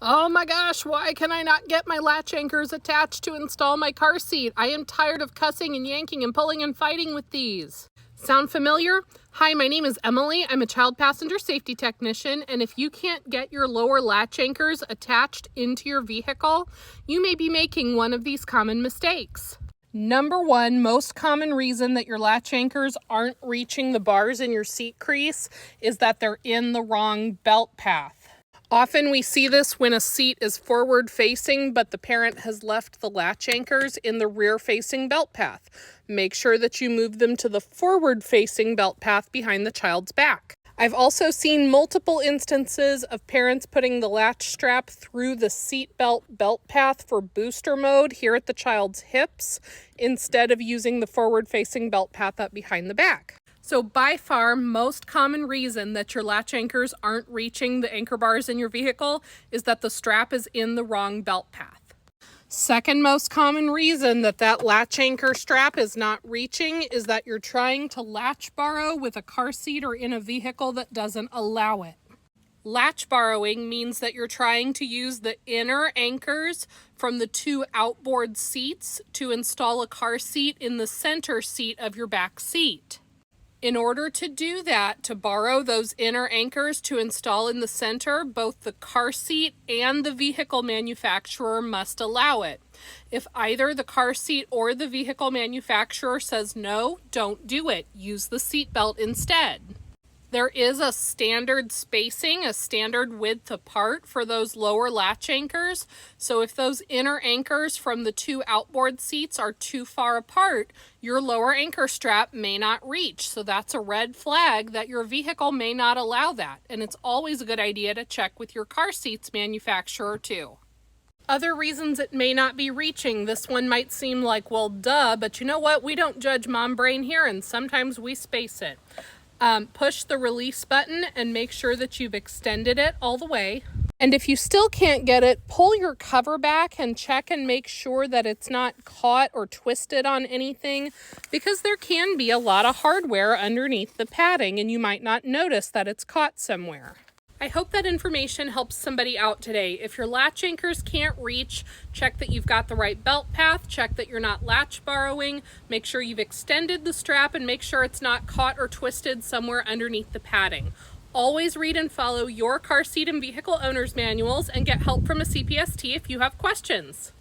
Oh my gosh, why can I not get my latch anchors attached to install my car seat? I am tired of cussing and yanking and pulling and fighting with these. Sound familiar? Hi, my name is Emily. I'm a child passenger safety technician, and if you can't get your lower latch anchors attached into your vehicle, you may be making one of these common mistakes. Number one, most common reason that your latch anchors aren't reaching the bars in your seat crease is that they're in the wrong belt path. Often we see this when a seat is forward facing, but the parent has left the latch anchors in the rear facing belt path. Make sure that you move them to the forward facing belt path behind the child's back. I've also seen multiple instances of parents putting the latch strap through the seat belt path for booster mode here at the child's hips instead of using the forward facing belt path up behind the back. So by far, most common reason that your latch anchors aren't reaching the anchor bars in your vehicle is that the strap is in the wrong belt path. Second most common reason that latch anchor strap is not reaching is that you're trying to latch borrow with a car seat or in a vehicle that doesn't allow it. Latch borrowing means that you're trying to use the inner anchors from the two outboard seats to install a car seat in the center seat of your back seat. In order to do that, to borrow those inner anchors to install in the center, both the car seat and the vehicle manufacturer must allow it. If either the car seat or the vehicle manufacturer says no, don't do it. Use the seat belt instead. There is a standard spacing, a standard width apart for those lower latch anchors. So if those inner anchors from the two outboard seats are too far apart, your lower anchor strap may not reach. So that's a red flag that your vehicle may not allow that. And it's always a good idea to check with your car seats manufacturer too. Other reasons it may not be reaching, this one might seem like, well, duh, but you know what? We don't judge mom brain here, and sometimes we space it. Push the release button and make sure that you've extended it all the way. And if you still can't get it, pull your cover back and check and make sure that it's not caught or twisted on anything, because there can be a lot of hardware underneath the padding and you might not notice that it's caught somewhere. I hope that information helps somebody out today. If your latch anchors can't reach, check that you've got the right belt path, check that you're not latch borrowing, make sure you've extended the strap, and make sure it's not caught or twisted somewhere underneath the padding. Always read and follow your car seat and vehicle owner's manuals and get help from a CPST if you have questions.